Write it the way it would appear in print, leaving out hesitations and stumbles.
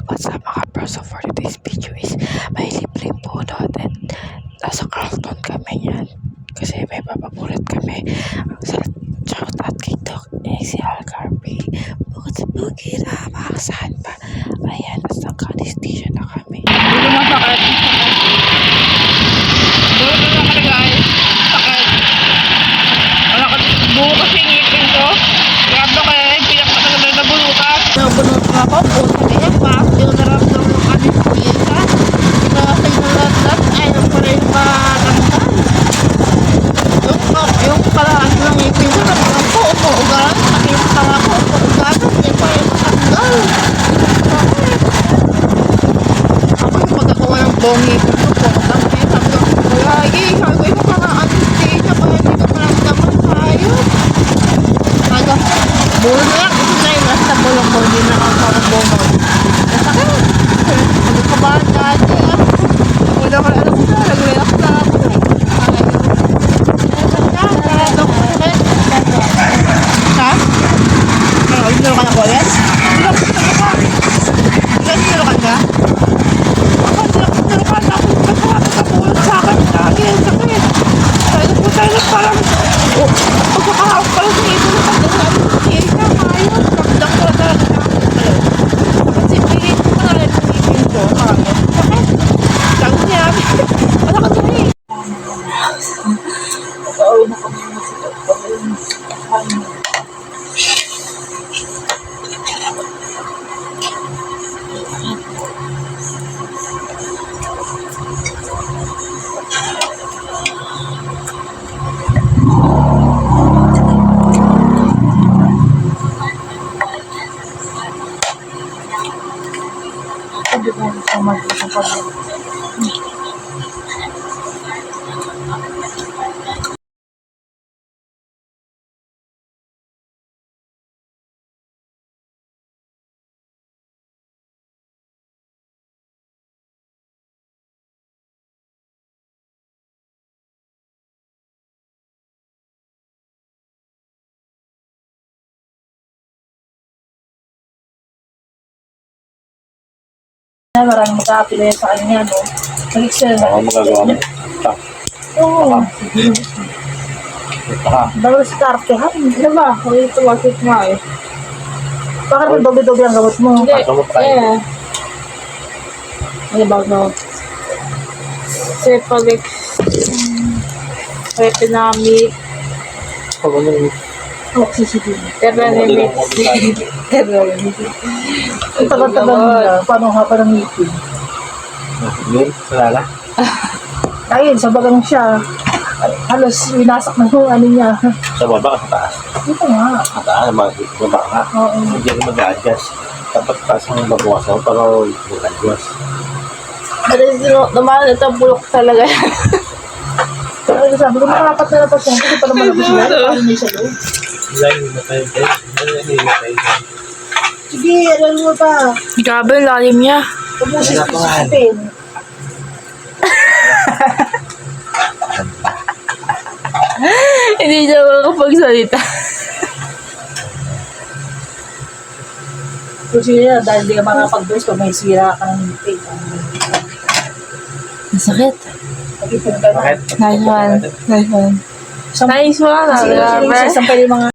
What's up mga bro? So for today's video is may libreng bunot and nasa Carlton kami yan kasi may papapulit kami sa shout out kay Doc si Algarve bukod sa bukid saan pa ayan nasa Cali Station na kami Dito na sakit. Dito na kami guys. Sakit. Wala ka buo kasi ngipin ko. Grabe kayo. Piyak pa talaga na bulutan. Nabunot na ako. Pusa niya pa. Yung naramdaman ng kami sa piyesa. Kasi nalatlat. Ayaw pa rin maramdam. Yung paraan ng ngipin ko. Naramdam ko. Umuugaran. Sakit pa ako. Umuugaran. Hindi pa rin matanggal. Bongi ko po po. Sabi ko, lagi. Sabi ko, parang anesthesia. Kaya hindi ko maramdaman tayo. Sabi ko, bulak. Ito na yung nasa bulong-bulong. Hindi na ako parang bumag. Nasakit. Sabi ko ba, dati. Hindi ko alam ko na. Nag-relax na ako. Ha? Hindi ka na boles? Hindi ka na ka na? Maraming mag-a-apply sa kanya, no? Mag-excel na. Ako magagawa mo. Oo. Baka. Bago sa karte, ha? Ano ba? Huwag ito, wakit nga eh. Bakit may doble-doble ang gamot mo? Hindi. Gamot tayo. Yeah. Ano ba, no? Cepalex. Retinamid. Pag ano yung Oxycycline. Terranimid. Terranimid. Ang tagal-tagal nila, paano hapa ng ngipin? yun, wala na. Ayun, sa bagang siya, halos winasak na yung ano niya. Sa baba, sa taas. Ito nga. Sa taas, baba nga. Oo. Hindi ko mag-adjust. Dapat taas ang babawasan ko para mag-adjust. Naman ito bulok talaga. Pero sabi ko, makarapat na napat yan. Kasi pala malabas yan. Paano niya siya doon? Line na tayo, guys. Line na tayo. Sige, alam mo pa. Grabe, lalim niya. Huwag mo sisipin. Hindi siya makapagsalita. Kung siya dahil hindi ka makapag-dress pag may sira ka ng ngipin. Masakit. Pag-ipin ka na. Bakit? Nice one. Nice one. Nice one. Kasi Grabe. sampay yung mga